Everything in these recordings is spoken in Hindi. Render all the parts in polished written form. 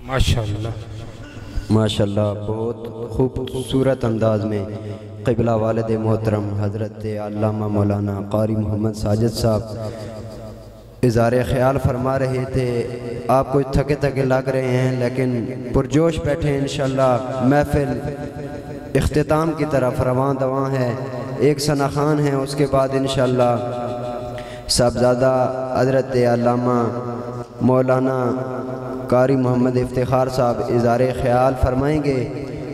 माशाअल्लाह माशाअल्लाह, बहुत खूबसूरत अंदाज में क़िबला वालिद मोहतरम हज़रत अल्लामा मौलाना क़ारी मोहम्मद साजिद साहब इज़ारे ख़याल फरमा रहे थे। आप कुछ थके थके लग रहे हैं लेकिन पुरजोश बैठे हैं। इंशाअल्लाह महफ़िल इख्तिताम की तरफ रवां दवां है। एक सना खान है, उसके बाद इंशाअल्लाह साहबज़ादा हज़रत अल्लामा मौलाना क़ारी मोहम्मद इफ्तिखार साहब इज़ारे ख़याल फरमाएंगे।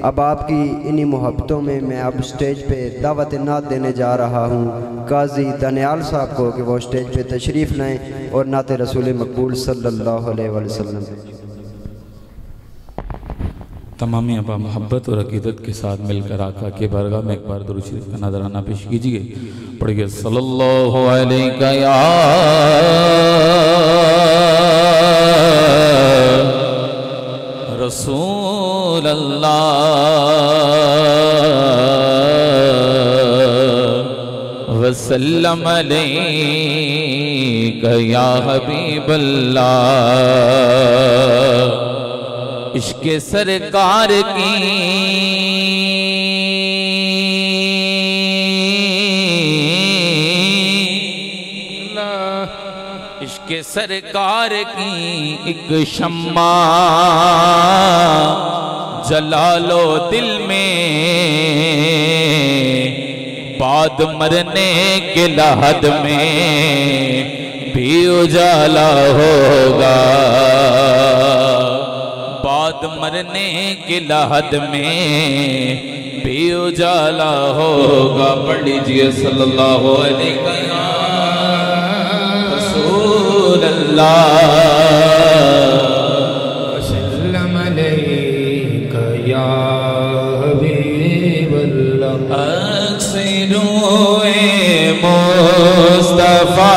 अब आपकी इन्हीं मोहब्बतों में मैं अब स्टेज पे दावत नात देने जा रहा हूँ काजी दनियाल साहब को कि वो स्टेज पे तशरीफ़ लाएँ और नात रसूल मकबूल सल्लल्लाहु अलैहि वसल्लम। तमामी अबा मोहब्बत और अक़ीदत के साथ मिलकर आका के बारगाह में एक बार दुरूद शरीफ का नज़राना पेश कीजिए। पढ़िए सल्लल्लाहु अलैहि या रसूल अल्लाह वसल्लम अलैका या हबीब अल्लाह। इश्क़ सरकार की इश्क़ सरकार की एक शम्मा जला लो दिल में, बाद मरने के लहद में भी उजाला होगा। बाद मरने के लहद में भी उजाला होगा। पढ़ लीजिए सल्लल्लाहु अलैहि रसूल अल्लाह वसल्लम अलैका या हबीब अल्लाह। अक्सरोए मुस्तफा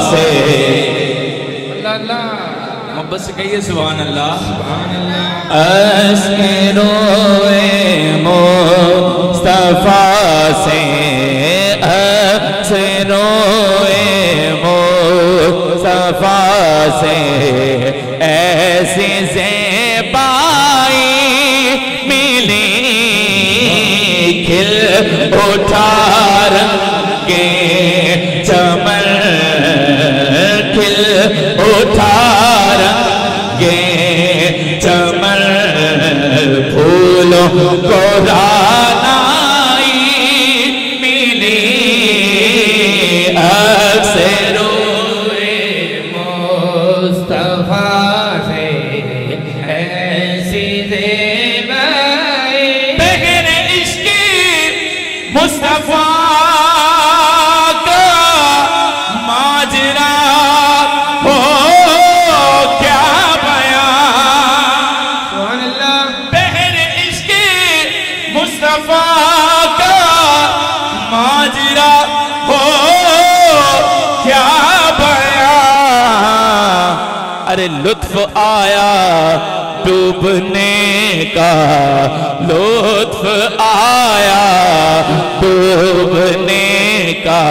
से मोहब्बत से कहिए सुभान अल्लाह सुभान अल्लाह। अक्सरोए मुस्तफा से अक्सरोए मुस्तफा से ऐसी ज़ेबाई मिली खिल उठा रंगे चमन खिल उठा रंगे चमन फूलों को रानाई मिली अक्सरोए मुस्तफा से ऐसी ज़ेबाई। बग़ैर इश्क़ मुस्तफा का माजरा हो क्या बयां। सुभान अल्लाह। बग़ैर इश्क़ मुस्तफा का माजरा हो क्या बयां। अरे लुत्फ़ आया डूबने का, लुत्फ़ आया डूबने का,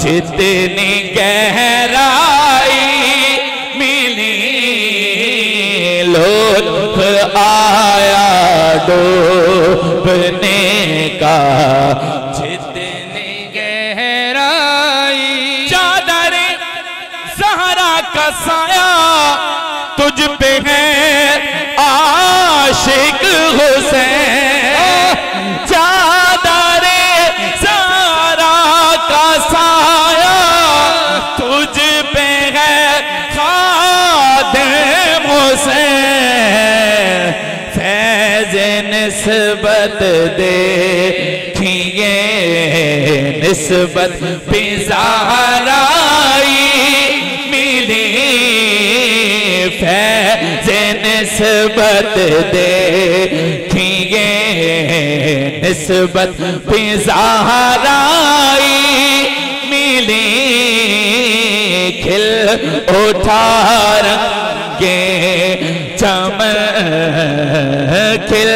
जितनी गहराई मिली। लुत्फ़ आया डूबने का, जितनी गहराई। चादर ज़हरा का साया तुझ पे है आशिक हुसैन। चादर ज़हरा का साया तुझ पे है खादिम हुसैन। फैज़ निस्बत देखिए निस्बत भी ज़हराई मिली। फैज़ निस्बत देखिए निस्बत भी ज़हराई मिली। खिल उठा रंगे चमन खिल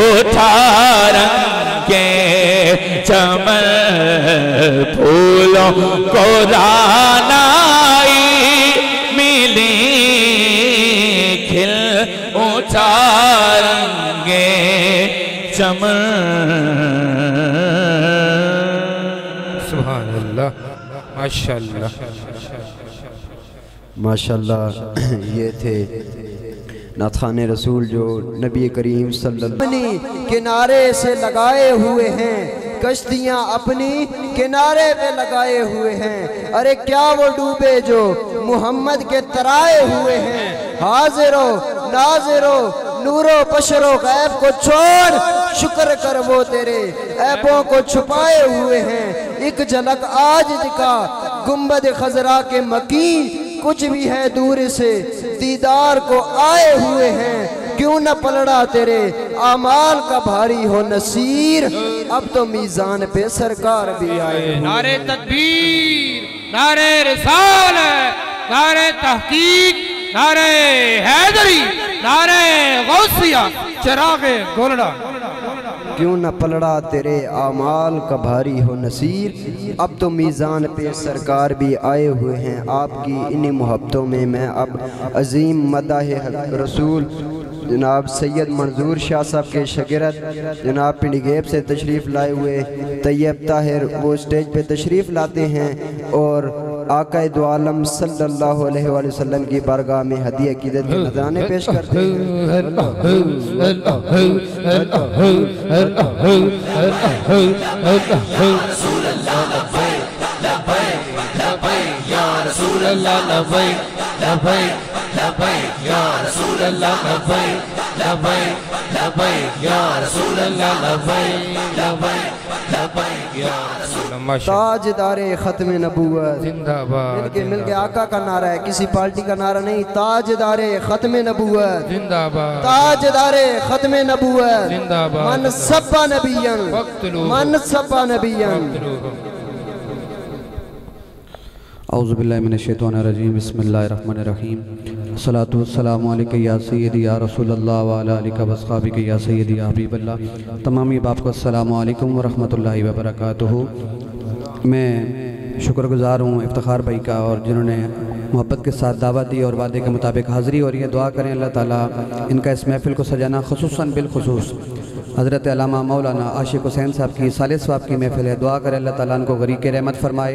उठा रंगे चमन फूलों को रानाई मिली। खिल उचारेंगे चमन। सुभान अल्लाह, माशाअल्लाह माशाअल्लाह। ये थे नाथखान रसूल जो नबी करीम सल्लल्लाहु अलैहि वसल्लम किनारे से लगाए हुए हैं, कश्तियाँ अपनी किनारे पे लगाए हुए हैं। अरे क्या वो डूबे जो मोहम्मद के तराए हुए हैं। हाजिरो नाजिरो नूरो पशरो गैब को छोड़, शुक्र कर वो तेरे ऐबों को छुपाए हुए हैं। एक झलक आज दिखा गुंबद खजरा के मकीन, कुछ भी है दूर से दीदार को आए हुए हैं। क्यों न पलड़ा तेरे आमाल का भारी हो नसीर, अब तो मीज़ान पे सरकार भी आए। नारे तकबीर, नारे रिसालत, नारे तहकीक, नारे हैदरी, नारे गौसिया, चिरागे गोलड़ा। क्यों न पलड़ा तेरे आमाल का भारी हो नसीर, अब तो मीज़ान पे सरकार भी आए हुए हैं। आपकी इन्हीं मोहब्बतों में मैं अब अजीम मदाह रसूल जनाब सैयद मंजूर शाह साहब के शागिर्द जनाब पिंडीगेब से तशरीफ़ लाए हुए तैयब ताहिर वो स्टेज पे तशरीफ़ लाते हैं और आक़ाए दो आलम सल्लल्लाहु अलैहि वसल्लम की बारगाह में हदीया अक़ीदत के नज़राने पेश करते हैं। ताजदारे खत्म नबूवत जिंदाबाद। मिलके आका का नारा है, किसी पार्टी का नारा नहीं। ताजदारे खत्म नबूवत जिंदाबाद, ताजदारे खत्म नबूवत जिंदाबाद। मन सब्बा नबियन, मन सब्बा नबियन। औज़ुबिल्लाहि मिनश्शैतानिर्रजीम, बिस्मिल्लाहिर्रहमानिर्रहीम। अस्सलातु वस्सलामु अलैका या सय्यदी या रसूलल्लाह व अला आलिका व अस्हाबिका या सय्यदी या हबीबल्लाह। तमामी बाप को अस्सलामु अलैकुम व रहमतुल्लाहि व बरकातुहू। मैं शुक्रगुज़ार हूँ इफ्तिखार भाई का, और जिन्होंने मोहब्बत के साथ दावत दी और वादे के मुताबिक हाज़िरी। और ये दुआ करें अल्लाह ताला इनका इस महफ़िल को सजाना, ख़ुसूसन बिलख़ुसूस हज़रत अल्लामा मौलाना आशिक़ हुसैन साहब की साले सवाब की महफ़िल है। दुआ करें अल्लाह ताला इनको गरीक़ रहमत फरमाए,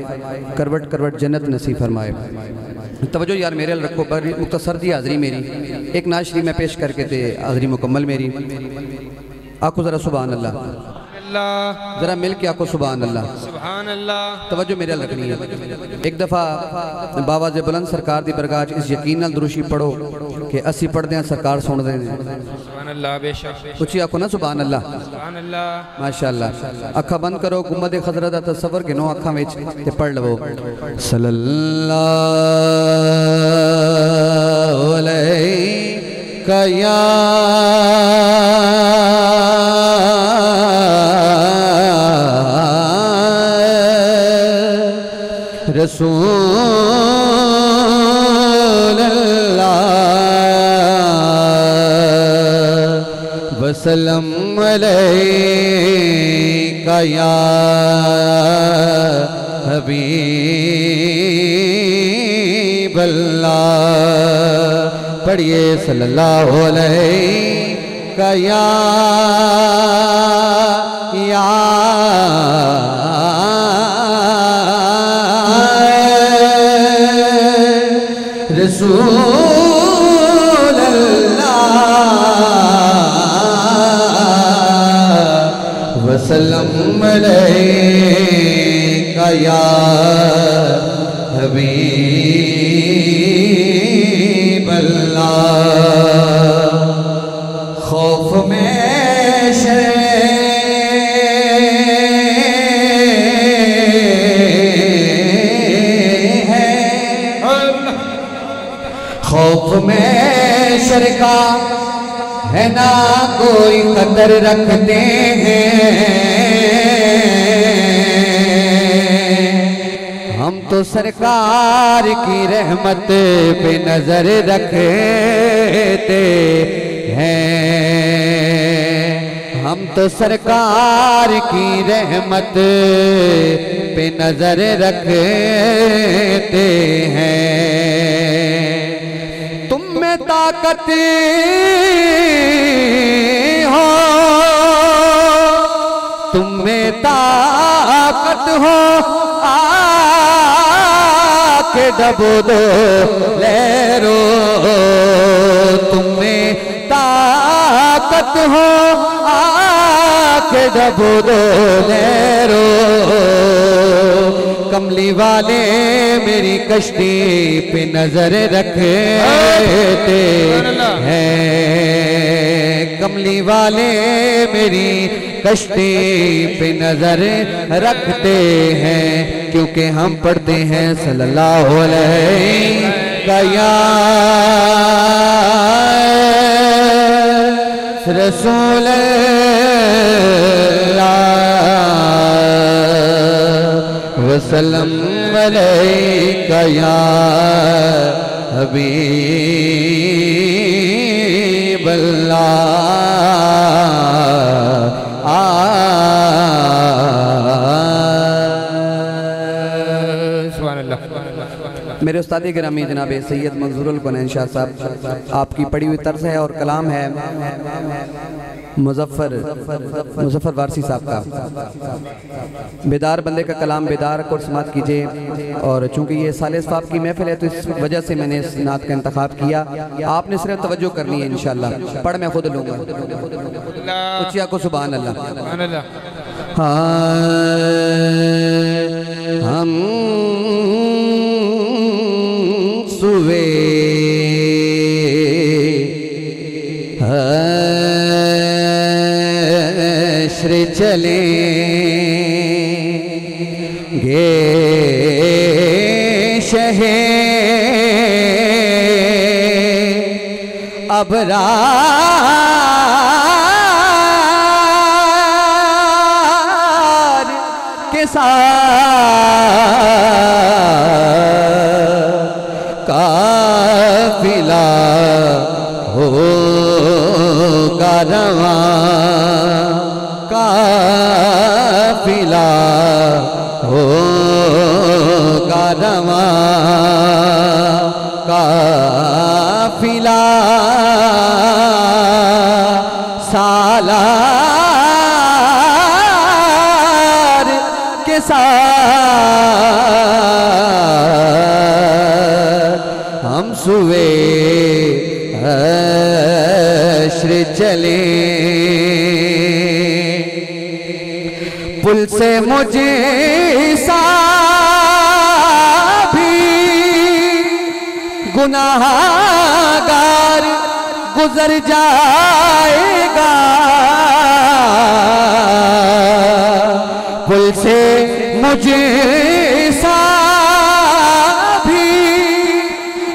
करवट करवट जन्नत नसीब फरमाए। तवज्जो यार मेरे रखो, बड़ी मुख्तसर दी हाज़री मेरी, एक नात शरीफ में पेश करके थे हाज़री मुकम्मल मेरी। आखो ज़रा सुभान अल्लाह, ज़रा मिल के आखो सुभान अल्लाह, सुभान अल्लाह। तवज्जो मेरे रखनी है। एक दफ़ा बावाज़े बुलंद सरकार दी बरगाह इस यकीन नाल दुरूशी पढ़ो कि असी पढ़ते हैं सरकार सुन दे। उची आखो ना सुभान अल्लाह, माशाअल्लाह। अखा बंद करो, गुंबद खजरा दा तसव्वुर गिनो अखा विच ते पढ़ लवो। सल्लल्लाहु अलैहि या रसूल अल्लाह वसल्लम अलैका या हबीब अल्लाह। पढ़िए सल्लल्लाहु अलैका या रसूल अल्लाह वसल्लम अलैका या हबीब अल्लाह। खौफ में खौफ में शरका है ना कोई कदर रखते हैं, हम तो सरकार की रहमत पे नजर रखते हैं, हम तो सरकार की रहमत पे नजर रखते हैं। ताकत हो, तुम में ताकत हो, आके डबो दो लहरो। तुम में ताकत हो, आके डबो दो लहरो। कमली वाले मेरी कश्ती पे नजर रखते हैं, कमली वाले मेरी कश्ती पे नजर रखते हैं, क्योंकि हम पढ़ते हैं सल्लल्लाहु अलैहि रसूल वसल्लम अलैका या हबीब अल्लाह। मेरे उस्ताद गिरामी जनाब सैयद मंजूरुल कुनैन शाह साहब, आपकी पढ़ी हुई तर्ज है और कलाम है मुजफ्फर वारसी साहब का। बेदार बंदे का कलाम बेदार को समात कीजिए। और चूंकि ये साले साहब की महफिल है तो इस वजह से मैंने इस नात का इंतखाब किया। आपने सिर्फ तवज्जो करनी है, इंशाल्लाह पढ़ मैं खुद लूँगा। उचिया को सुभान अल्लाह। हम सुवे श्री चलेंगे शहे अबरार के साथ काफिला होगा रवां, काफिला होगा रवां, काफिला सालार के साथ हम सुवे हश्र चले। पुल से मुझे सा भी गुनाहगार गुजर जाएगा, पुल से मुझे सा भी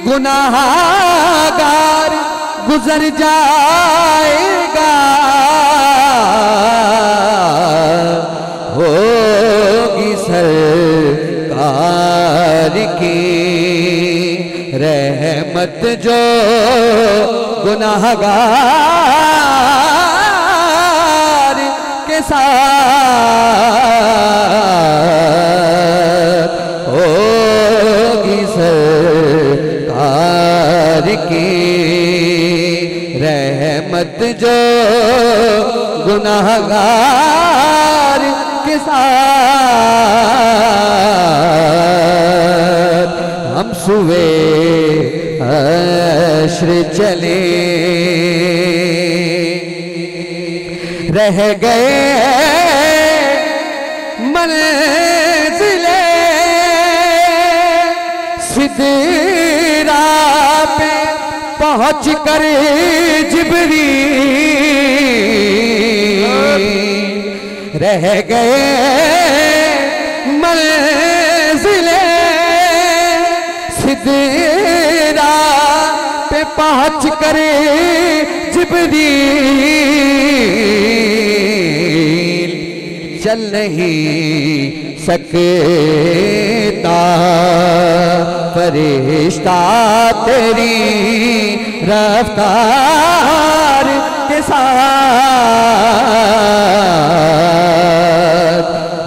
गुनाहगार गुजर जाएगा। होगी सरकार की रहमत जो गुनाहगार के साथ, होगी सरकार की रहमत जो गुनाहगार के साथ हम सुवे हश्र चले। रह गए मंज़िले सिदरा पे पहुँच कर जिब्रील, रह गए मंज़िले सिदरा पे पहुँच कर जिब्रील, चल नहीं सकता फरिश्ता तेरी रफ्तार के साथ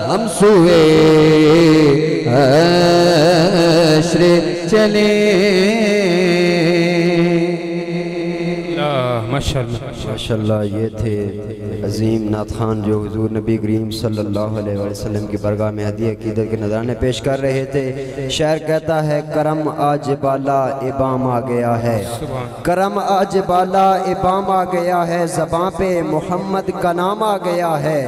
हम सुए हश्र चले। माशाल्लाह। ये थे अजीम नात खान जो हुजूर नबी करीम सल्लल्लाहु अलैहि वसल्लम की बरगाह में हदीया अक़ीदत के नज़राने पेश कर रहे थे। शायर कहता है करम आज बाला इबाम आ गया है, करम आज बाला इबाम आ गया है, ज़बां पे मोहम्मद का नाम आ गया है।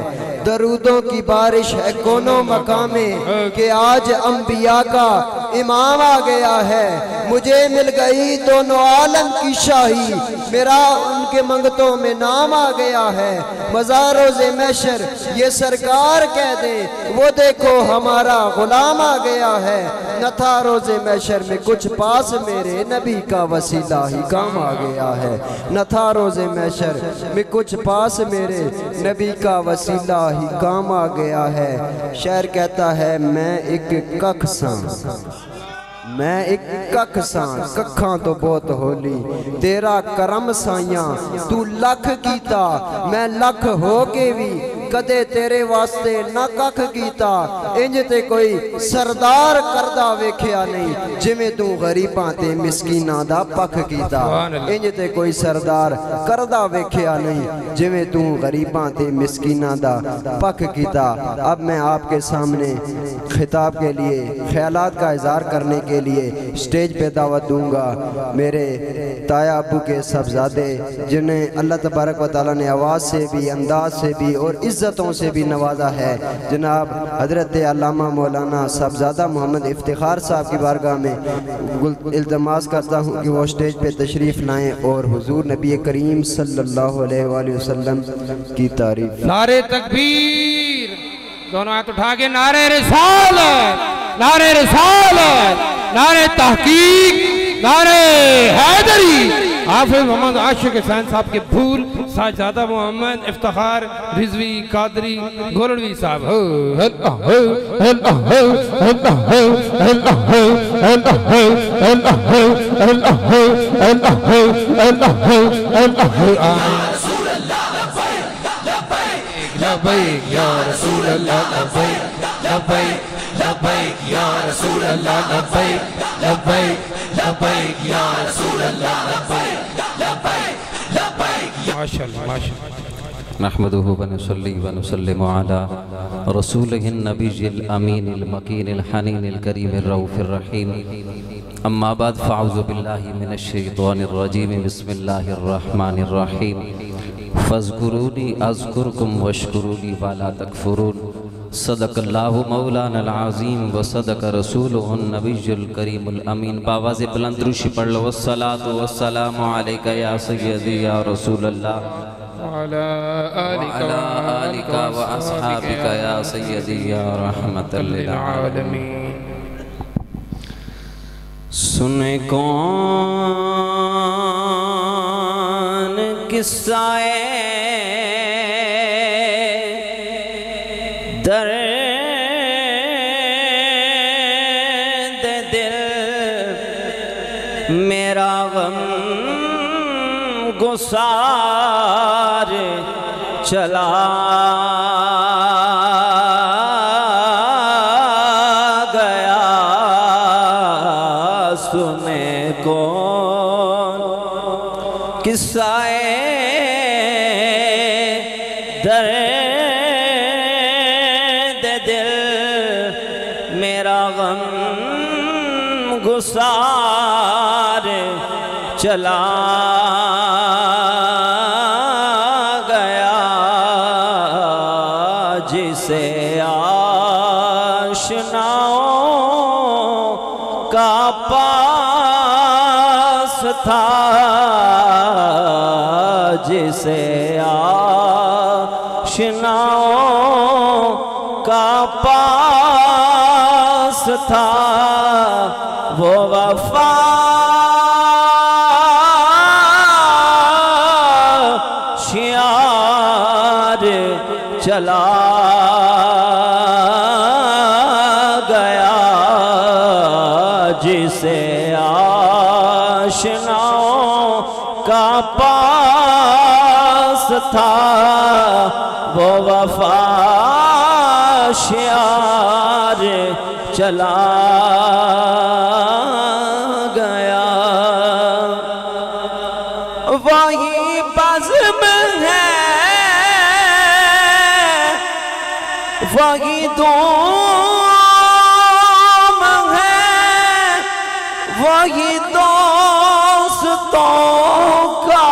दरूदों की बारिश है कोनो मकामे कि आज अंबिया का इमाम आ गया है। मुझे मिल गई दोनों आलम की शाही, मेरा उनके मंगतों में नाम आ गया है। मज़ारोज़े महशर ये सरकार कह दे वो देखो हमारा गुलाम आ गया है। न था रोज़े महशर में कुछ पास मेरे नबी का वसीला ही काम आ गया है। न था रोज़े महशर में कुछ पास मेरे नबी का वसीला ही काम आ गया है। शायर कहता है मैं एक कख सा, मैं एक कख सा, कखा तो बहुत होली, तेरा करम साइया तू लख कीता, मैं लख हो के भी कदे तेरे वास्ते ना कख कीता। इंज ते कोई सरदार करदा वेख्या नहीं, जिमें तू गरीबां ते मिसकीनां दा पख कीता। इंज ते कोई सरदार करदा वेख्या नहीं, जिमें तू गरीबां ते मिसकीनां दा पख कीता। अब मैं आपके सामने खिताब के लिए, ख्यालात का इज़हार करने के लिए स्टेज पे दावत दूंगा मेरे ताया अबू के साहबजादे, जिन्हें अल्लाह तबारक व तआला ने आवाज़ से भी, अंदाज से भी और इज़्ज़तों से भी नवाजा है। जनाब हज़रत अल्लामा मौलाना साहबजादा मोहम्मद इफ्तिखार साहब की बारगाह में इल्तमास करता हूँ कि वो स्टेज पे तशरीफ़ लाएँ और हुजूर नबी करीम सल्लल्लाहु अलैहि वसल्लम की तारीफ। नारे तकबीर, दोनों हाथ उठा के नारे रिसालत, नारे रिसालत, नारे तहकीक, नारे हैदरी। हाफिज मोहम्मद आशिक हुसैन साहब के फूल, साहबजादा मोहम्मद इफ्तिखार रिजवी कादरी गोलड़वी साहब। लब्बैक या रसूल अल्लाह, लब्बैक लब्बैक लब्बैक या रसूल अल्लाह, लब्बैक लब्बैक लब्बैक या रसूल अल्लाह, लब्बैक लब्बैक लब्बैक। माशाअल्लाह माशाअल्लाह। नहमदुहु व नुसल्ली व नुसल्लिमु अला रसूलिहिन नबिय्यिल अमीनिल मकीनिल हनीनिल करीमिर रऊफिर रहीम। अम्मा बाद फ़अऊज़ु बिल्लाहि मिनश शैतानिर रजीम। बिस्मिल्लाहिर रहमानिर रहीम। फ़ज़्कुरूनी अज़्कुरकुम वश्कुरूनी वला तकफ़ुरून। सदक़ल्लाहु मौलानल अज़ीम व सदक़ रसूलुहुन नबिय्युल करीमुल अमीन। बावाज़े बुलंद रूशी पढ़ लो। वस्सलातु वस्सलामु अलैका या सय्यदी या रसूलल्लाह अला आलिका व अस्हाबिका या सय्यदी या रहमतल लिल आलमीन। सुने कौन किस्साए दर्द दिल, मेरा गम गुसार चला गया। सुने कौन किस्साए दर्द दिल, मेरा गम गुसार चला गया। जिसे आशनाओं का पास था, जिसे आशनाओं का पास था, वो वफा शियार चला गया। जिसे आशनाओं का पास था, वो वफा शियार चला गया। वही वही दोम है, वही दोस्तों का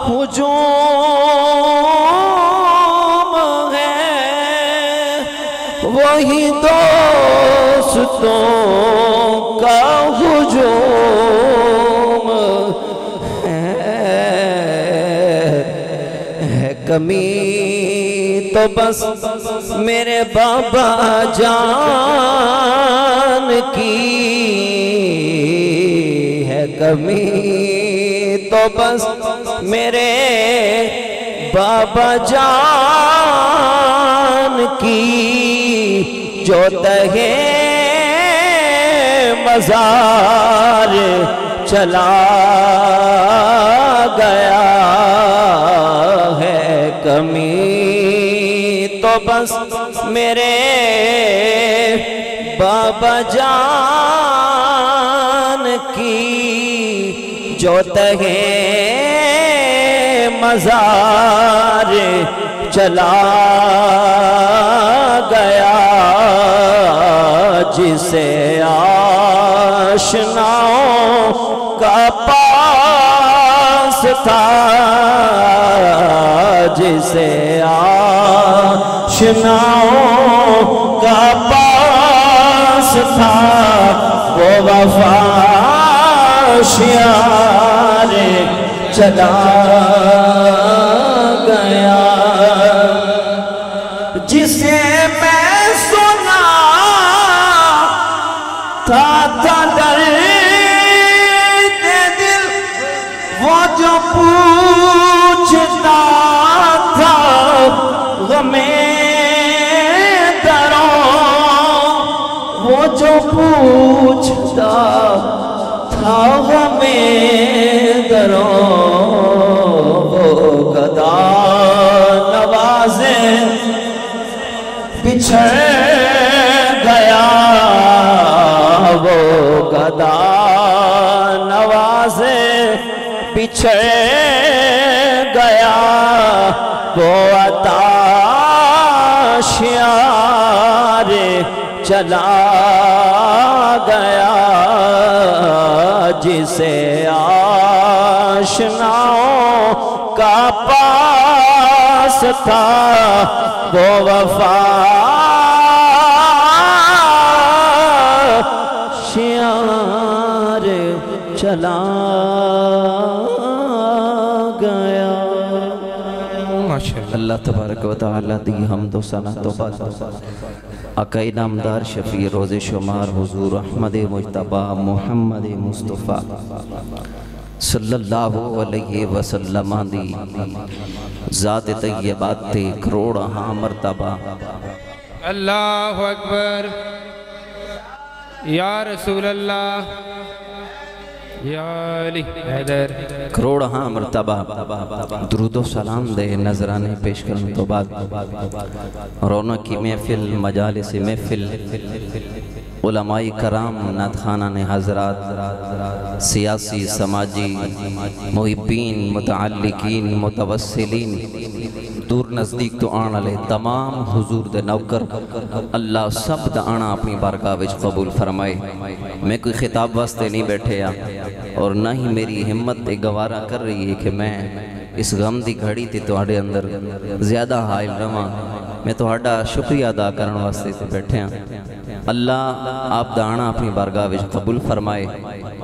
हुजूम है, वही दोस्तों का हुजूम है। कमी तो बस मेरे बाबा जान की है, कमी तो बस मेरे बाबा जान की, जो तहे मज़ार चला गया है। कमी तो बस मेरे बाबा जान की, जो तहे मज़ार चला गया, जिसे आशनाओं का पास था, जिसे आशनाओं का पास था, वो वफा शियार चला गया। जिसे मैं सुना था दर्द दिल, वो जो पूछता था गमे दरों, वो जो पूछता था गमे दरों, वो गदा नवाज़े बिछड़ गया, वो गदा नवाज़े बिछड़ गया, वो अता शियार चला गया, जिसे आशनाओं का पास था, वो वफा शियार चला गया। माशाअल्लाह। अल्लाह तबारक व तआला दी हमदो सना तो आकाए नामदार शफी रोज़े शुमार हुजूर अहमद मुज्तबा मोहम्मद मुस्तफ़ा सल्लल्लाहु अलैहि वसल्लम दी ज़ात तय्यबात ते करोड़ हाँ मरतबा। अल्लाहु अकबर। या रसूल अल्लाह, या अली हैदर। करोड़ हाँ मरतबा दुरूदो सलाम दे नजराने पेश करने तो बाद रौनक की महफिल मजालिस महफिल उलमाई कराम नातखाना ने हजरात सियासी समाजी मुहिब्बीन मुतअल्लिकीन मुतवस्सिलीन दूर नज़दीक तो आने वाले तमाम हुजूर दे नौकर अल्लाह सब दा आना अपनी बारगाह विच कबूल फरमाए। मैं कोई खिताब वास्ते नहीं बैठे और ना ही मेरी हिम्मत गवारा कर रही है कि मैं इस गम की घड़ी ते तुहाडे अंदर ज़्यादा हाइल रवां। मैं तुहाडा शुक्रिया अदा करने वास्ते ते बैठे हाँ। अल्लाह आप दा आना अपनी बारगाह विच कबूल फरमाए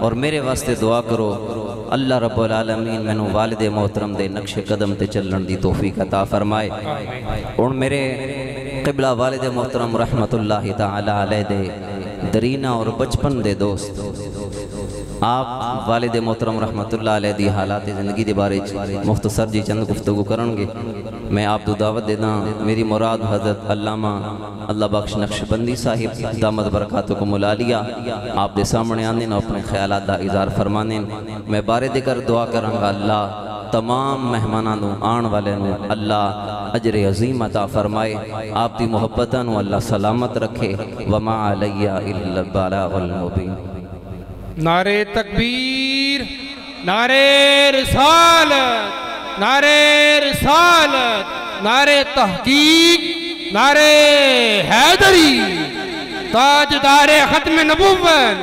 और मेरे वास्ते दुआ करो अल्लाह रब्बुल आलमीन मैनू वालिद मोहतरम दे नक्शे कदम ते चलण दी तौफीक अता फरमाए। और मेरे क़िबला वालिद मोहतरम रहमतुल्लाहि तआला अलैह दे दरीना और बचपन दे दोस्त आप वालिद मोहतरम रहमतुल्लाह अलैह दी हालात ज़िंदगी के बारे मुख्तसर जी चंद गुफ्तगू करेंगे। मैं आप तो दावत देना मेरी मुराद हज़रत अल्लामा अल्लाह बख्श नक्शबंदी साहिब दामद बरकातों को मुला लिया आप दे सामने आने न अपने ख्यालात दा इज़हार फरमाने। मैं बारे देकर दुआ करांगा अल्लाह तमाम मेहमानों आने वाले अल्लाह अजर अजीम अता फरमाए। आप दी मोहब्बतां अल्लाह सलामत रखे। वमा अलैया इल्लल बलागुल मुबीन। नारे तकबीर, नारे रिसालत, नारे रिसालत, नारे तहकीक, नारे हैदरी, ताजदारे खत्म नबूवत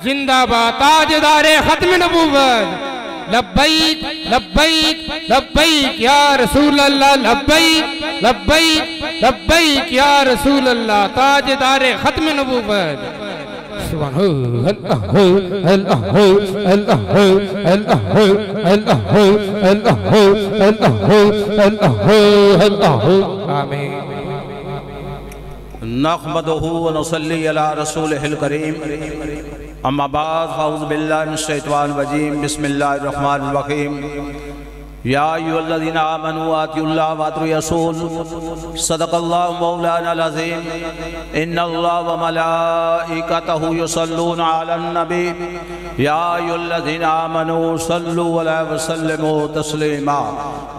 जिंदाबाद, ताजदारे खत्म नबूवत। लब्बैक लब्बैक लब्बैक या रसूल अल्लाह, लब्बैक लब्बैक लब्बैक या रसूल अल्लाह, ताजदारे खत्म नबूवत। सुभान अल्लाह अल्लाह अल्लाह अल्लाह अल्लाह अल्लाह आमीन। नहमदुहु व नसल्ली अला रसूलिहिल करीम, अम्मा बाद फ़अऊज़ु बिल्लाहि मिनश शैतानिर रजीम, बिस्मिल्लाहिर रहमानिर रहीम। या अय्युहल्लज़ीना आमनू आतिउल्लाह व अतिउर रसूल, सदक़ल्लाहु मौलानाल अज़ीम। इन्नल्लाह व मलाइकतहु युसल्लूना अलन नबी, या अय्युहल्लज़ीना आमनू सल्लु अलैहि व सल्लिमू तस्लीमा।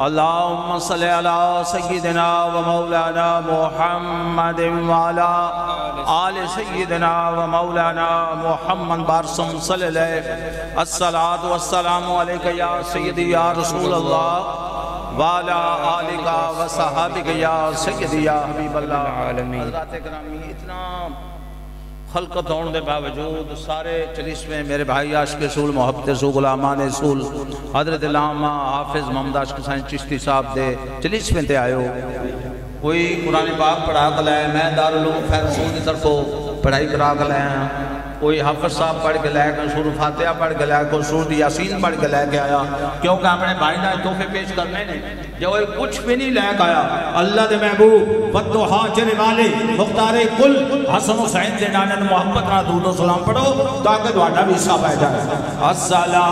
अल्लाहुम्मा सल्लि अला सय्यिदिना व मौलाना मुहम्मदिन व अला आलि सय्यिदिना व मौलाना मुहम्मद बारसम सल्लल्लाहु अलैहि। अस्सलातु वस्सलामु अलैका या सय्यदी या रसूल अल्लाह वाला आलिका व सहाबिका या सय्यदी या हबीबल्लाह आलमीन। हज़रात किरामी, इतना खलकत होने के बावजूद सारे चलिस्मे मेरे भाई आशिक़ रसूल, मोहब्बत रसूल, गुलामान रसूल, हज़रत अल्लामा हाफिज़ मोहम्मद आशिक़ हुसैन चिश्ती साहब दे चलिस्मे ते आयो। कोई कुरान पाक पढ़ा कर लाया, मैं दारुल उलूम फैज़ रसूल की तरफों पढ़ाई करा कर लाया। कोई हाफिज साहब पढ़ के लाया, कोई सूरत फातिहा पढ़ के लाया, कोई सूरत यासीन पढ़ के लैके आया, क्योंकि अपने भाई ने तोहफे पेश करने ने। जो कुछ भी नहीं लैके आया, अल्लाह के महबूब बद्दुहा चले वाले मुख्तारे कुल हसन हुसैन के नाने मोहब्बत ना दूर सलाम पढ़ो ताकि ਤੁਹਾਡਾ भी हिस्सा पै जाए। अस्सलातु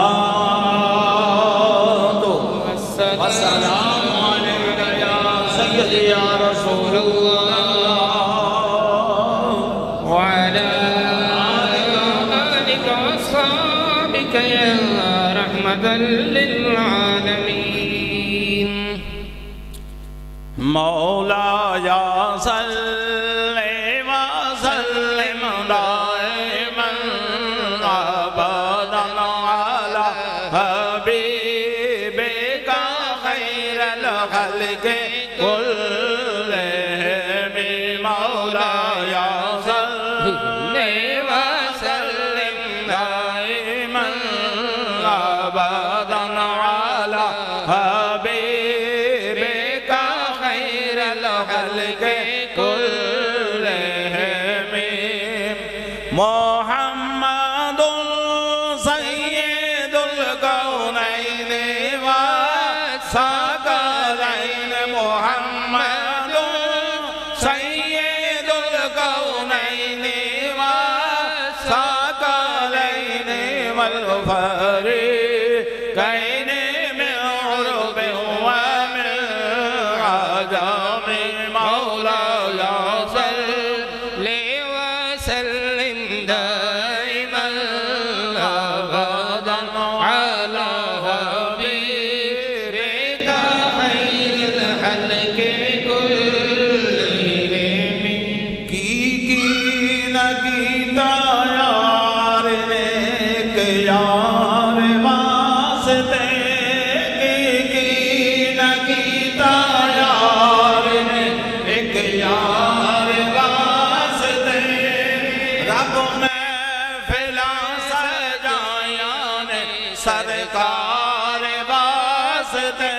वस्सलामु अलैका या सय्यदी या रसूल अल्लाह व अला रहमतल लिल आलमीन। मौला या सल्ले व सल्लिम दाइमन अबदन अला हबीबिका खैरल खल्क़ि कुल्लिहिम। मौला या सल्ले व सल्लिम दाइमन अबदन अला हबीबिका खैरल खल्क़ि कुल्लिहिम। मुहम्मदुन सय्यिदुल कौनैन व सकलैन। मुहम्मदुन सय्यिदुल कौनैन व सकलैन वल फरीक़ैन मिन उर्ब व मिन अजम। मौला या सल्लि व सल्लिम दाइमन अबदन अला हबीबिका खैरिल खल्क़ि कुल्लिहिम। की न कीता यार ने के यार वास्ते, की न कीता यार ने एक यार वास्ते। रब महफ़िलां सजाया ने सरकार वास्ते,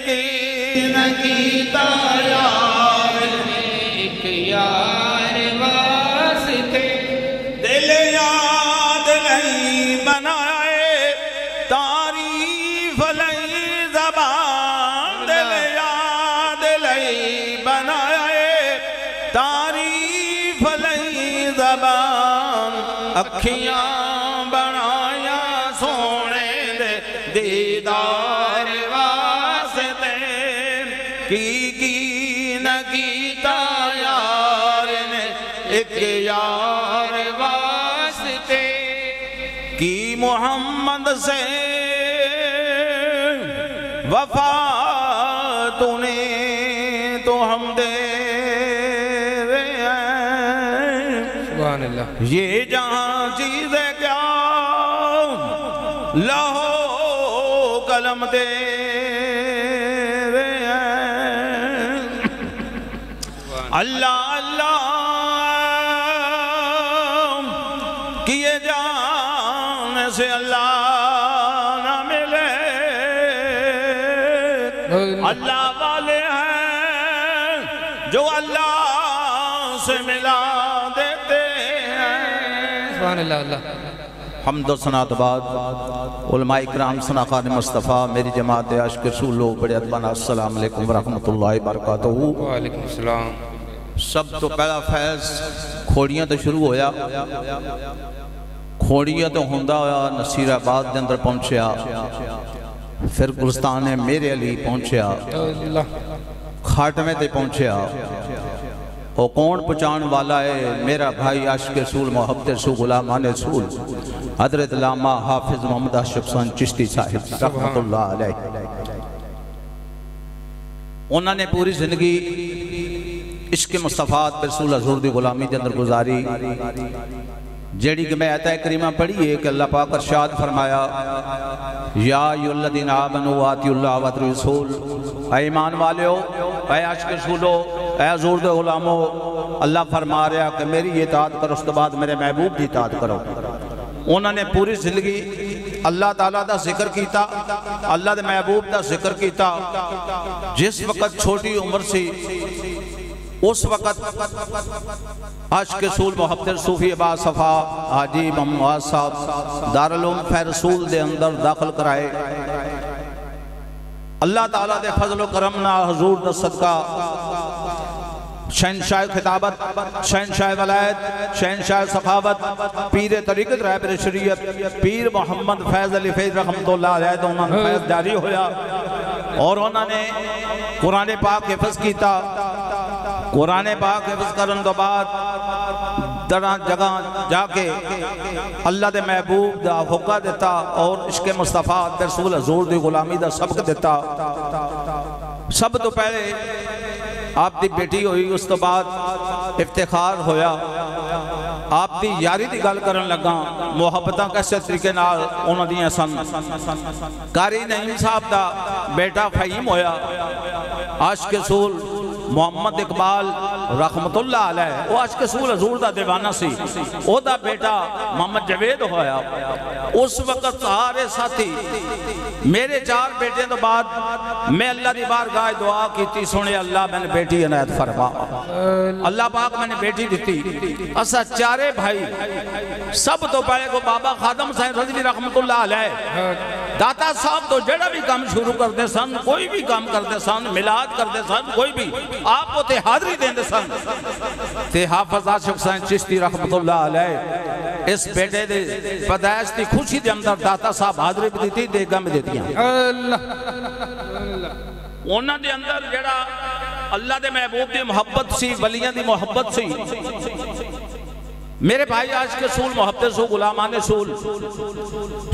की न कीता यार ने एक यार वास्ते। दिल याद नहीं बनाए तारीफ लई ज़बान, दिल याद नहीं बनाए तारीफ लई ज़बान। अखियां बनाया सोने दे दीदार वास्ते, की न कीता यार ने एक यार वास्ते। की मोहम्मद से वफा तूने तो हम दे सुभान अल्लाह। ये जहां चीज़ें क्या लहो कलम दे अल्लाह अल्लाह किए जाने से अल्लाह ना मिले, अल्लाह वाले हैं जो अल्लाह से मिला देते हैं। सुभान अल्लाह। अल्लाह हमद सनात बाद उलमा इकराम सनाखान मुस्तफ़ा मेरी जमात आशिक रसूल लोग बड़े अदबाना अस्सलाम वालेकुम व रहमतुल्लाहि व बरकातहू। वालेकुम सलाम। सब तो पहला फैज़ खोड़ियां तो शुरू होया, खोड़ियां तो होंदा होया नसीराबाद के अंदर पहुंचया, फिर गुलस्तान मेरे अली पहुंचया, खाटमे ते पहुंचया। वो कौन पहुँचाने वाला है? मेरा भाई आशिक रसूल मोहब्बत रसूल गुलामान रसूल हजरत लामा हाफिज मोहम्मद आशिक हुसैन चिश्ती साहिब रहमतुल्लाह अलैह। उन्होंने पूरी जिंदगी इश्क मुस्तफ़ा रसूल हज़ूर दी गुलामी के अंदर गुजारी, जेड़ी कि मैं आयत करीमा पढ़ी है कि अल्लाह पाक इरशाद फरमाया या अय्युहल्लज़ीना आमनू आतिउल्लाह व रसूल, ऐ ईमान वालेओ, ऐ आशिक रसूलो, ऐ हज़ूर दे गुलामो, अल्लाह फरमा रहा कि मेरी इताअत करो, उस तो बाद मेरे महबूब की इताअत करो। उन्होंने पूरी जिंदगी अल्लाह ताला दा जिक्र किया, अल्लाह दे महबूब दा जिक्र किया। जिस वक्त छोटी उम्र सी उस वक्त आशिक रसूल मोहब्बत सूफी अब्बा सफ़ा हाजी मोहम्मद साहब दारुल उलूम फैज़ रसूल दे अंदर दाखिल कराए। अल्लाह ताला दे फजल करम नाल हजूर दा सदका शहनशाह खिताबत, शहनशाह वलायत, शहनशाह सखावत, पीर तरीक़त रहबर शरीयत पीर मोहम्मद फैज़ अली फैज़ रहमतुल्लाह अलैह तो उन्होंने फैज़ जारी होया और उन्होंने कुरान पाक हिफ्ज़ किया। कुरान पाक हिफ्ज़ करने तो बाद तरह जगह जाके अल्लाह के महबूब का हुक्का दिता और इश्क मुस्तफ़ा रसूल हज़ूर दी गुलामी का सबक दिता। सब तो पहले आपकी बेटी हुई, उस तो बाद इफ्तिखार होया। आपकी यारी की गल करन लगा, मुहब्बत कैसे तरीके नाल उन्हां दियां सन। कारी नईम साहब का बेटा फहीम होया, आशिक रसूल मोहम्मद इकबाल रहमतुल्लाह अलैह वो आशिक रसूल हज़ूर दा दीवाना सी, ओदा बेटा मोहम्मद जवेद होया। उस वक्त सारे साथी मेरे 4 बेटे तो बाद मैं अल्लाह की बारगाह दुआ की, सुने अल्लाह मैंने बेटी इनायत फरमा। अल्लाह पाक मैंने बेटी दी। असा चारे भाई सब तो पहले को बाबा खादम साहिब रज़वी रहमतुल्लाह अलैह दाता साहब तो जड़ा भी काम शुरू करते सन, कोई भी काम करते सन, मिलाद करते सन, कोई भी आप उते हाज़री देंदे सन। ते हाफिज़ आशिक हुसैन चिश्ती रहमतुल्लाह अलैह इस बेटे दे पैदाइश की खुशी के अंदर दाता साहब हाज़री भी दी, देगा भी देती। उन्हां दे अंदर जेड़ा अल्लाह दे महबूब की मोहब्बत सी, वलियां दी मोहब्बत सी। मेरे भाई आशिक रसूल मोहब्बत रसूल गुलामान रसूल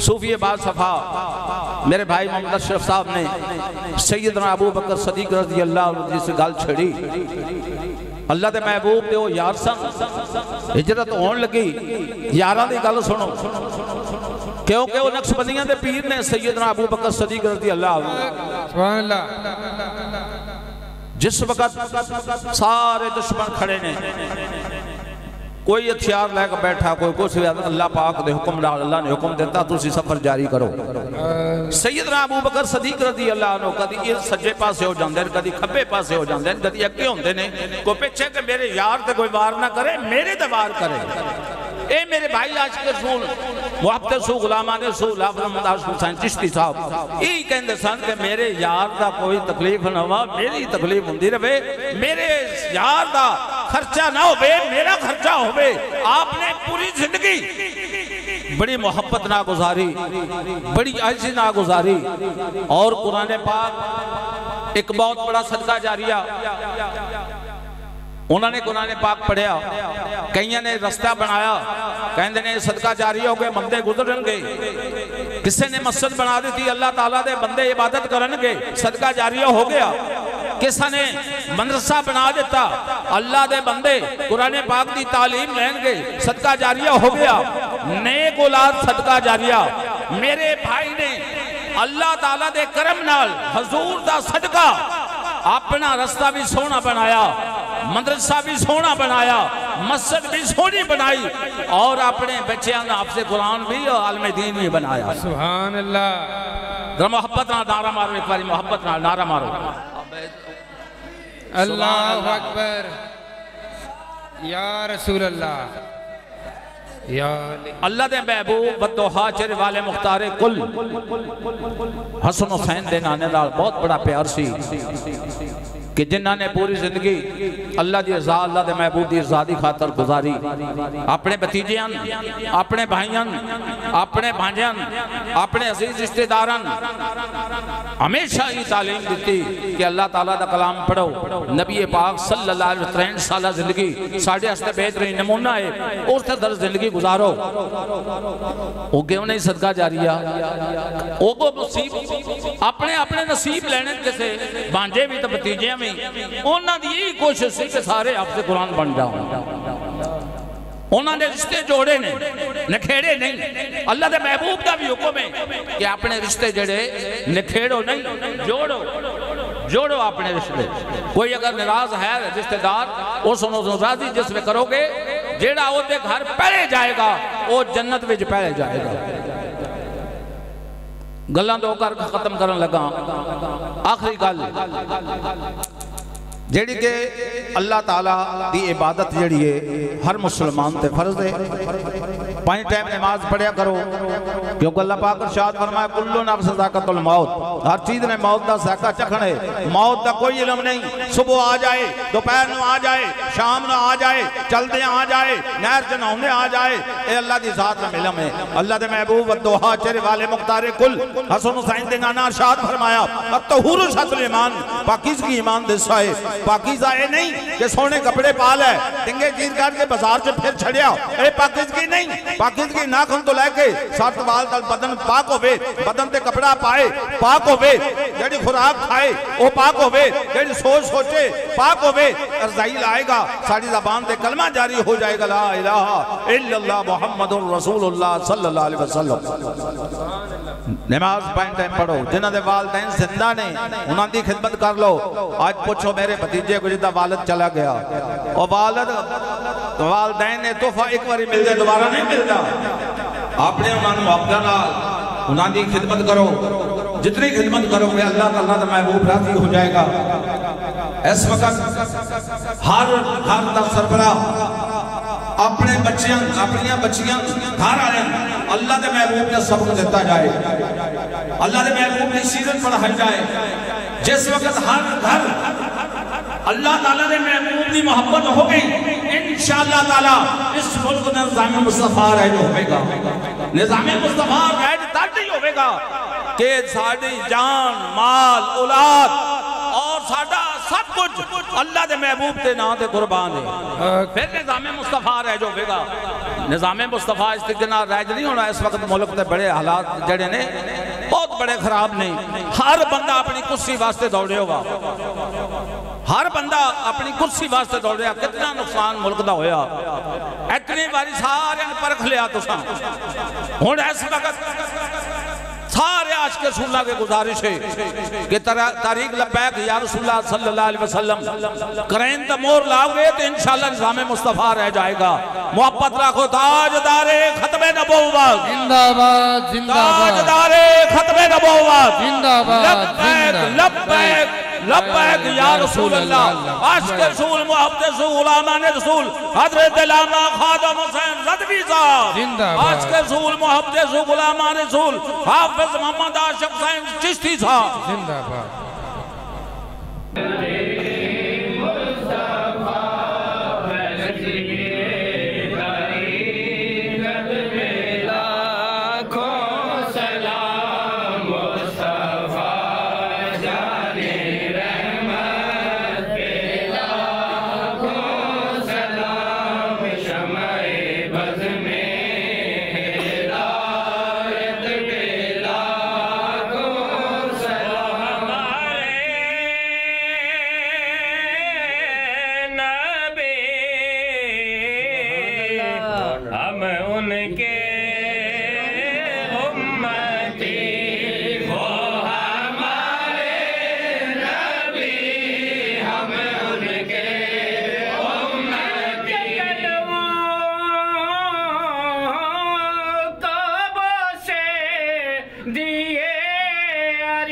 सूफी बाद सफ़ा मेरे भाई मोहम्मद अशरफ साहब ने सैयदना अबू बकर सदीक रज़ी अल्लाह अन्हु से गल छड़ी। अल्लाह के महबूब दे वो यार सन, हिजरत होने लगी, यारां दी गल सुनो, क्योंकि वो नक्शबंदियां दे पीर ने सैयदना अबू बकर सदीक रज़ी अल्लाह सुभान अल्लाह। जिस वक्त सारे दुश्मन खड़े ने, कोई हथियार लैके बैठा, कोई कुछ, अल्लाह पाक दे हुक्म नाल अल्लाह ने हुक्म दिता तुसी सफर जारी करो। सैयदना अबू बकर सदीक रज़ी अल्लाह अन्हु कदी इस सज्जे पासे हो जांदे, कदी खब्बे पासे हो जांदे, कदी अगे होंदे ने, कोई पिछे के मेरे यार ते कोई वार ना करे, मेरे ते वार करे। ए मेरे भाई आशिक रसूल मोहब्बत रसूल गुलामान रसूल मोहम्मद आशिक हुसैन चिश्ती साहब यही कहते सन कि मेरे यार का कोई तकलीफ ना हो, मेरी तकलीफ होंदी रहे, मेरे यार का खर्चा ना हो, मेरा खर्चा हो। आपने पूरी जिंदगी बड़ी मोहब्बत ना गुजारी, बड़ी आजी ना गुजारी और कुरान पाक एक बहुत बड़ा सदका जारिया उन्होंने कुरान पाक पढ़िया, कई ने रास्ता बनाया, कहते ने सदका जारी हो गए, बंदे गुजरनगे। किसी ने मस्जिद बना दी थी, अल्लाह ताला दे बंदे इबादत करनगे, सदका जारिया हो गया। किसी ने मदरसा बना दिता, अल्लाह दे बंदे कुरान पाक की तालीम लेंगे, सदका जारिया हो गया। नेक औलाद सदका जारिया। मेरे भाई ने अल्लाह ताला दे करम नाल हजूर दा सदका अपना रास्ता भी सोहना बनाया। मदरसा भी सोहना बनाया, मस्जिद भी सोहनी बनाई और अपने बच्चों का हाफिज़ कुरान भी और आलिम दीन भी बनाया। सुभान अल्लाह। जरा मोहब्बत नाल नारा मारो, एक बार मोहब्बत नाल नारा मारो। अल्लाहु अकबर, या रसूल अल्लाह, या अल्लाह दे महबूब बदोहा चेहरे वाले मुख्तारे कुल हसन हुसैन दे नाने नाल बहुत बड़ा प्यार सी कि जिन्हों ने पूरी जिंदगी अल्लाह की रज़ा, अल्लाह के महबूब की रज़ा की खातर गुजारी। अपने भतीजियां, अपने भाइयों, अपने भांजियां, अपने अजीज रिश्तेदारां हमेशा ही तालीम दी कि अल्लाह ताला दा कलाम पढ़ो। नबी पाक सल्लल्लाहु अलैहि वसल्लम 63 साल जिंदगी साढ़े वास्ते बेहतरीन नमूना है, उस तरह जिंदगी गुजारो। ओगे उन्हें सदका जारिया, ओगो नसीब अपने अपने नसीब लेने किसे भांजे भी तो भतीजे भी उन्होंने यही कोशिश सी कि सारे हाफिज़ कुरान बन जाओ। उन्होंने रिश्ते जोड़े ने, नखेड़े नहीं। अल्लाह के महबूब का भी हुक्म है कि अपने रिश्ते जड़े नखेड़ो नहीं, जोड़ो, जोड़ो अपने रिश्ते। कोई अगर नाराज है रिश्तेदार, उस राजी जिसमें करोगे, जेड़ा ओदे घर पहले जाएगा वो जन्नत में पहले जाएगा। गल्लां दो कर खत्म करन लगा। आखिरी गल जेड़ी के अल्लाह ताला दी इबादत जेड़ी है हर मुसलमान ते फर्ज है। 5 टाइम नमाज पढ़िया करो, क्योंकि अल्लाह पाक इरशाद फरमाया कुल्लु नफ्स ज़ाक़तुल मौत, हर चीज ने मौत का ज़ायका चखना है। मौत का कोई इल्म नहीं, सुबह आ जाए, दोपहर में आ जाए, शाम में आ जाए, चलते आ जाए, नहर च नहाने आ जाए, ये अल्लाह की ज़ात का इल्म है। अल्लाह के महबूब दोहा चेहरे वाले मुख्तारे कुल हसन हुसैन दे नाना इरशाद फरमाया अत्तहुरु शतरुल ईमान, पाकीज़गी ईमान दा हिस्सा है। पाकीज़ा ये नहीं कि सोने कपड़े पा ले, टिंगे चीर काट के बाजार से फिर छड़िया, ये पाकीज़गी नहीं। पाकीज़गी नाखून तो लैके सर वाल तक बदन पाक होवे, बदन ते कपड़ा पाए पाक होवे, जेड़ी खुराक खाए वो पाक होवे, जेड़ी सोच सोचे पाक होवे। रज़ाई लाएगा साड़ी ज़बान ते कलमा जारी हो जाएगा, ला इलाहा इल्लल्लाह मुहम्मदुर रसूलुल्लाह सल्लल्लाहु अलैहि वसल्लम। नमाज 5 टाइम पढ़ो। जिन्हां दे वालिदैन जिंदा ने उन्हां दी खिदमत कर लो। आज पूछो मेरे भतीजे को जिदा वालिद चला गया, और वालिदैन ने तोहफा एक बार मिल जाए दोबारा नहीं मिलता। आपने उन्हां दी खिदमत करो, जितनी खिदमत करोगे अल्लाह ताला का महबूब राजी हो जाएगा। इस वक्त हर घर का सरबराह अपने बच्चियां, अपनियां बच्चियां घर आए, अल्लाह के महबूब ने सबक दिता जाए, अल्लाह के महबूब की सीरत पढ़ाई जाए। जिस वक्त हर घर अल्लाह ताला के महबूब की मोहब्बत हो गई, इंशाअल्लाह ताला इस मुल्क में निज़ाम मुस्तफा राज होगा। निज़ाम मुस्तफा राज तब ही होगा कि साड़ी जान, माल, औलाद और साडा सब कुछ अल्लाह के महबूब के नाम से कुर्बान है। फिर निज़ाम मुस्तफा राज होगा। निज़ाम मुस्तफा इस तरीके राज नहीं होना। इस वक्त मुल्क के बड़े हालात जड़े ने बहुत बड़े खराब ने। हर बंदा अपनी कुर्सी वास्ते दौड़े होगा, हर बंदा अपनी कुर्सी वास्ते दौड़ रहा। कितना नुकसान मुल्क का होया, इतनी बारी सारे परख लिया तुसा। हुण इस वक्त सारे आज के रसूलुल्लाह के गुजारिश है कि तारीख लब्बैक या रसूलुल्लाह सल्लल्लाहु अलैहि वसल्लम करें तो मोर लाओगे तो इंशाअल्लाह निज़ाम मुस्तफा रह जाएगा। मोहब्बत रखो। ताजदारे खत्मे नबुव्वत जिंदाबाद, जिंदाबाद, ताजदारे खत्मे नबुव्वत जिंदाबाद, लब्बैक लब्बैक लब्बैक या रसूल अल्लाह। आशिक़ रसूल, मुहब्बत गुलामान रसूल हज़रत अल्लामा खादम हुसैन रज़वी साहब जिंदाबाद। आशिक़ रसूल, मुहब्बत गुलामान रसूल हाफ़िज़ मोहम्मद आशिक़ हुसैन चिश्ती साहब जिंदाबाद।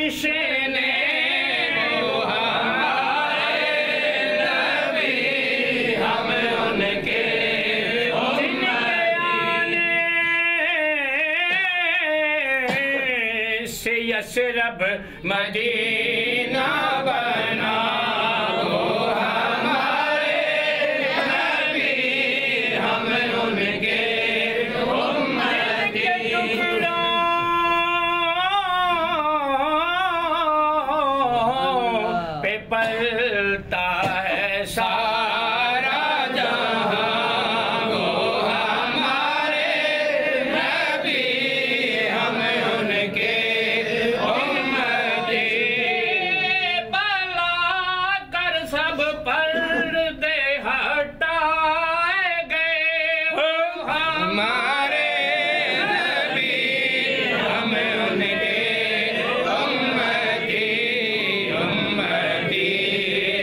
जश्न यशरब मदीना बना हो हमारे नबी, हम उनके उम्मती। पे पलता है सारा जहां हो हमारे नबी, हम उनके सब पर्दे हटाए गए हो हमारे नबी, हम उनके उम्मती। उम्मती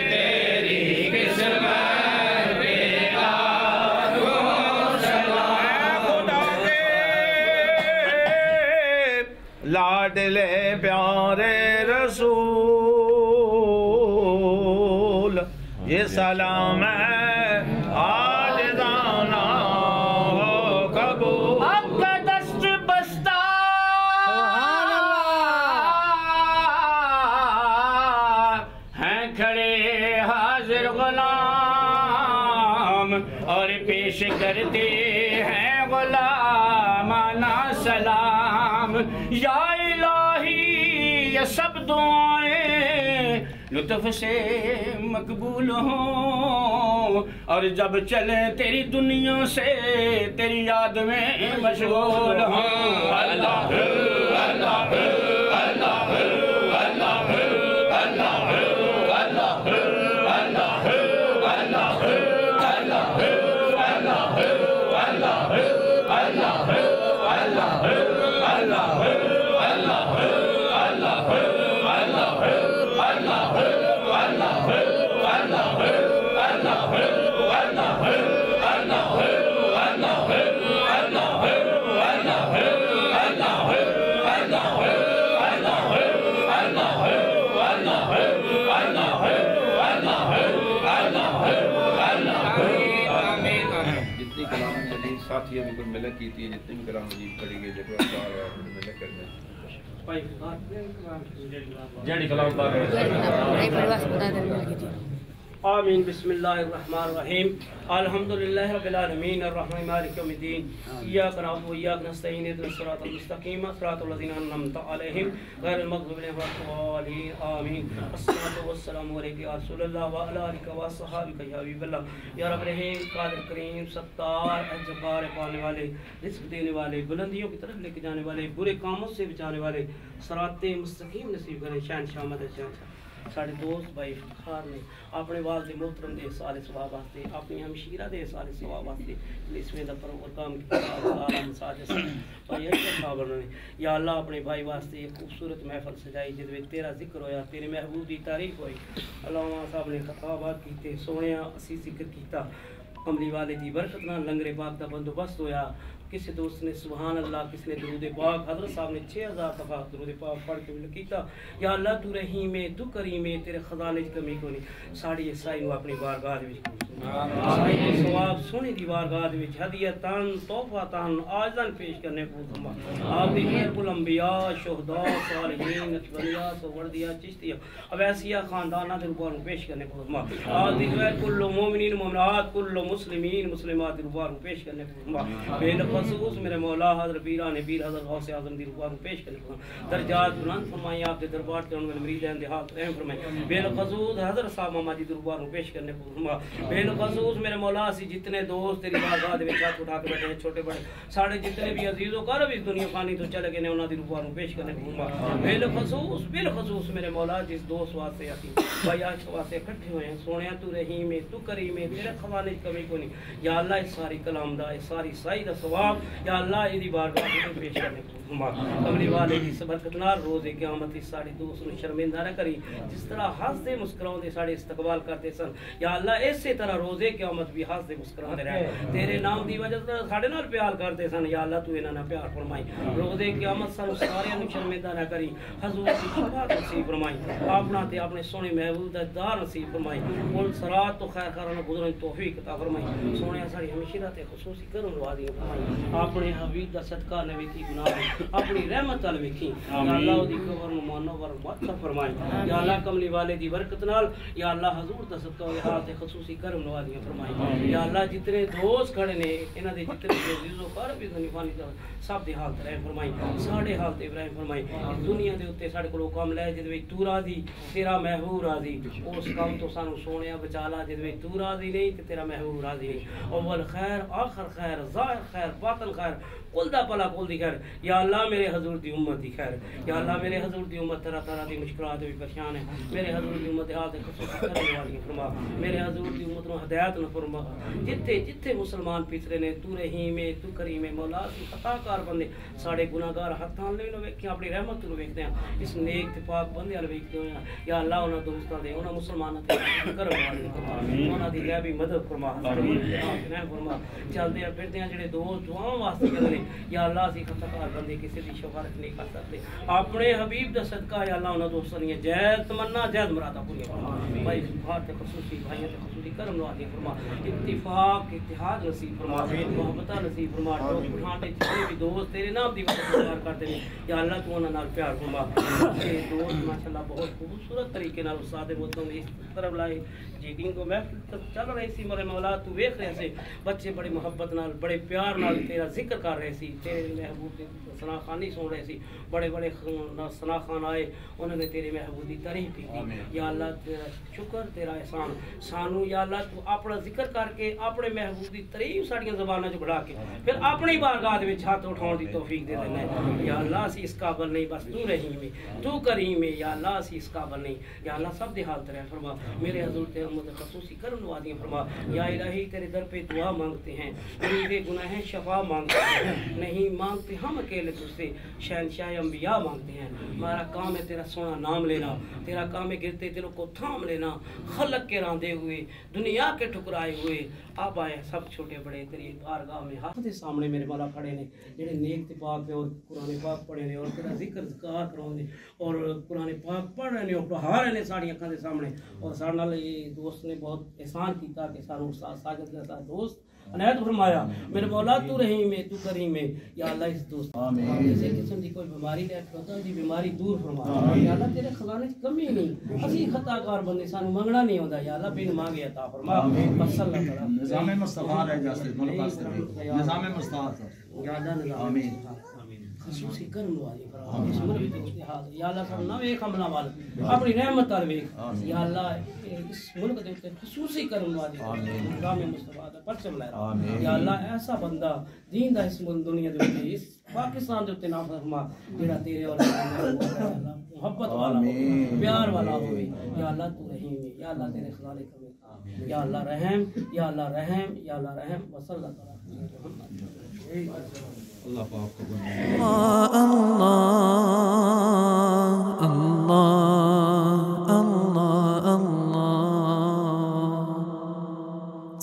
तेरी किस्मत पे लाखों सलाम। खुदा के लाडले प्यारे रसूल, ये सलाम है आज दाना हो कबूल। आपका दस्त बस्ता हैं खड़े हाजिर गुलाम, और पेश करते हैं गुलामाना सलाम। या इलाही ये सब दुआएं लुत्फ से मकबूल हों, और जब चले तेरी दुनिया से तेरी याद में मशगूल हों। अल्लाह अल्लाह अल्लाह अल्लाह अल्लाह अल्लाह अल्लाह अल्लाह जितनी कलाम नजीब साथी अभी कुछ मिलक की थी, जितनी भी कलाम नजीब पढ़ी गई जो मिलक करने आमीन। बिस्मिल्लाहिर्रहमानिर्रहीम। अल्हम्दुलिल्लाहि रब्बिल आलमीन अर्रहमानिर मालिक यौमिद्दीन। इय्याका नअबुदु व इय्याका नस्तईन इहदिनस सिरातल मुस्तकीम सिरातल लज़ीना अनअमता अलैहिम गैरिल मग़ज़ूबि अलैहिम वलद्दालीन। आमीन। अस्सलातु वस्सलामु अलैका या रसूलल्लाह व अला आलिका व अस्हाबिका या हबीबल्लाह। या रब रहीम कादिर करीम सत्तार जब्बार पाने वाले, रिज़्क़ देने वाले, बुलंदियों की तरफ लेके जाने वाले, बुरे कामों से बचाने वाले, सिराते मुस्तकीम नसीब करें। शहंशाह मदद शहंशाह साढ़े दोस्त भाई खार ने अपने वालदे मोहतरम दे साले सवाब वास्ते, अपनी हमशीरा दे साले सवाब वास्ते इसमें दा प्रोग्राम भाई ने या अल्लाह अपने भाई वास्ते एक खूबसूरत महफल सजाई जिस में तेरा जिक्र होया, तेरे महबूब की तारीफ हुई। अल्लाह साहब ने खताबात किए, सोने असी जिक्र किया, कमली वाले की बरकत नाल लंगरे पाक का बंदोबस्त होया। किसी दोस्त ने सुभान अल्लाह, किसी ने दरूद पाक, हज़रत साहब ने 6000 दफ़ा दरूद पाक पढ़ के किया। या अल्लाह तू रहीम है, तू करीम है, तेरे खजाने की कमी को नहीं। साड़ी साई को अपनी बारगाह में सवाब सोने की बारगाह में हदियतन तोहफतन आजन पेश करने को आप अंबिया शुहदा सालिहीन अकबरिया सवरदिया चिश्तिया अवैसिया खानदाना दरबार में पेश करने को आप कुल्लु मोमिनीन मोमिनात कुल्लु मुस्लिमीन मुस्लिमात दरबार में पेश करने को बेलखसूस मेरे मौला हज़रत पीरा ने पीर हज़रत गौसे आज़म दी दरबार में पेश करने को दर्जात बुलंद फरमाई आप दे दरबार ते उन मरीद हैं हाथ रहम फरमाई। बेलखसूस हज़रत साहब मामा जी दरबार में पेश करने को बेलखसूस मेरे मौला सी जितने दोस्त तेरी बारगाह दे विच हाथ उठा के बैठे हैं, छोटे बड़े साढ़े जितने भी अजीज़ों कर भी दुनिया फानी तो चले गए ने उन्हां दी दरबार में पेश करने को बेलखसूस मेरे मौला जिस दोस्त वास्ते असीं भाई आज वास्ते इकट्ठे हुए हैं, सोने तू रहीम है, तू करीम है, तेरे खजाने की कमी को नहीं। या अल्लाह इस सारी कलाम दा, इस सारी साई दा सवाब या अल्लाह इहदी बारगाह में पेश करने को फरमा। कमली वाले की सबरकत नाल रोज़े क़यामत इस साढ़े दोस्त नूं शर्मिंदा न करी। जिस तरह हंसते मुस्कुराते साढ़े इस्तकबाल करते सन या अल्लाह इसे तरह रोज़े क़यामत भी हंसते मुस्कुराते रह। तेरे नाम की वजह से साढ़े नाल प्यार करते सन या अल्लाह तू इन्हां नाल प्यार फरमाई। रोज़े क़यामत सानू सारियां नूं शर्मिंदा न करी। हजूर की शफाअत नसीब फरमाई। अपना ते अपने सोने महबूब दा दीदार नसीब फरमाई। उन सरात तो खैर खैर गुजरन तौफीक अता फरमाई। सोने साड़ी हमेशा ते खुसूसी करम नवाज़ी फरमाई। अपने हबीब दा सदका न वेखी गुनाह अपनी रहमत नाल वेखी या अल्लाह ओदी कबर नूं मनोवर मत फरमाई। या अल्लाह कमली वाले दी बरकत नाल या अल्लाह हजूर दा सदका ओदे हाल ते खुसूसी करम नवाज़ी फरमाई। या अल्लाह जितने दोस्त खड़े ने इन्हां दे जितने अजीज़ो कार भी निफानी सब दे हाल ते रहम फरमाई। साडे हाल ते रहम फरमाई। इस दुनिया दे उत्ते साडे कोलों कम लै जिहदे विच तू राज़ी तेरा महबूब राज़ी। उस काम तो सानू सोने बचा ला जिहदे विच तू राज़ी नहीं ते तेरा महबूब राज़ी नहीं। अव्वल खैर आखिर खैर ज़ाहिर खैर बातिन खैर कुल दा भला कुल दी खैर। या अल्लाह मेरे हजूर दी उम्मत दी खैर। या अल्लाह मेरे हजूर दी उम्मत तरह तरह दी मुश्किलात भी परेशान है। मेरे हजूर दी उम्मत हाल ते खुसूसी करने वाली फरमा। मेरे हजूर दी उम्मत नूं हिदायत न फरमा। जिथे जिथे मुसलमान पिछड़े ने तू रहीम है तू करीम है मौला सी खताकार बंदे साढ़े गुनाहगार हत्थां ले नो वेखे अपनी रहमत नूं वेखदे हैं। इस नेक ते पाक बंदे अल वेखदे होए या अल्लाह उन्हां दोस्तां दे उन्हां मुसलमानां ते करम वाली फरमा। उन्हां दी गैबी मदद फरमा फरमा। चलदे फिरदे जेहड़े दोस्त दुआवां वास्ते करदे या अल्लाह सी खताकार बंदे किसी दी शफाअत नहीं कर सकते। अपने हबीब दा सदका या अल्लाह उन्हां दोस्तां दी जायज़ तमन्ना जायज़ मुरादा पूरी फरमा। भाई बात ते खुसूसी भाइयों ते खुसूसी करम नवाज़ी फरमा। इत्तिफाक इत्तिहाद नसीब फरमा। मोहब्बत नसीब फरमा। ठाणे जितने भी दोस्त तेरे नाम दी वजह से प्यार करते हैं या अल्लाह तू उन्हां नाल प्यार फरमा। ये दोस्त माशाअल्लाह बहुत खूबसूरत तरीके नाल उस्ताद मोहतरम इस तरफ लाए जीकिंग को महफिल चल रही सी मेरे मौला तू वेख रहे से बच्चे बड़ी मोहब्बत नाल बड़े प्यार नाल तेरा जिक्र कर रहे सी। तेरे महबूब की सना खानी सुन रहे सी। बड़े बड़े सना खान आए उन्होंने तेरे महबूब की तारीफ की। या अल्लाह तेरा शुक्र तेरा एहसान सानू या अल्लाह तू अपना जिक्र करके अपने महबूब की तारीफ साड़ियां ज़बानां च बढ़ा के फिर अपनी बारगाह दे विच हाथ उठाउण दी तौफीक दे देना। या अल्लाह असीं इस काबिल नहीं बस तू रहीम है तू करीम है। या अल्लाह असीं इस काबिल नहीं या अल्लाह सब दे हाल तेरा फरमा। मेरे हजूर तेरे उम्मत खसूसी करम नवाज़ी फरमा। या इलाही तेरे दर पे दुआ मांगते हैं मेरे गुनाह शफा मांगते हैं नहीं मांगते हम अकेले तुझसे शहनशाह अंबिया मांगते हैं। हमारा काम है तेरा सोना नाम लेना। तेरा काम है गिरते दिलों को थाम लेना। खलक के रांधे हुए दुनिया के ठुकराए हुए अब आए सब छोटे बड़े तेरी बारगाह में हाथ के सामने मेरे मौला खड़े ने जेडे नेक ते पाक ने और कुरान पाक पढ़े ने और तेरा जिक्र ज़िकार कराउंदे और कुरान पाक पढ़ रहे ने और पढ़ा रहे ने साड़ी अखां दे सामने। और साडे नाल ये दोस्त ने बहुत एहसान किया कि सानू साजिद के साथ दोस्त अनायत फरमाया। मेरे मौला तू रहीम है तू करीम है। या अल्लाह इस दोस्त किसी किस्म की कोई बीमारी ले खता दी बीमारी दूर फरमा। या अल्लाह तेरे खजाने च कमी नहीं असी खताकार बंदे सानू मंगना नहीं होंदा। या अल्लाह बिन मांगे अता फरमा। सल्लल्लाहु अलैहि वसल्लम निज़ाम मुस्तफा रह जाते निज़ाम मुस्तफा या अल्लाह आमीन खसूसी करम नवाज़ी फरमा। इस मुल्क दे उसके हाल या अल्लाह सब ना वेख हमला वाल अपनी रहमत नाल वेख। या अल्लाह इस मुल्क दे उत्ते खसूसी करम नवाज़ी फरमा। गामे मुस्तफा दा परचम लहरा। या अल्लाह ऐसा बंदा दीन दा इस दुनिया दे उत्ते इस पाकिस्तान दे उत्ते ना फरमा जेड़ा तेरे और मोहब्बत वाला हो प्यार वाला हो। या अल्लाह तू रहीम है। या अल्लाह तेरे खजाने कमे या अल्लाह रहम या अल्लाह रहम या अल्लाह रहम वसल्लल्लाहु अलैहि वसल्लम। अल्लाह पाक को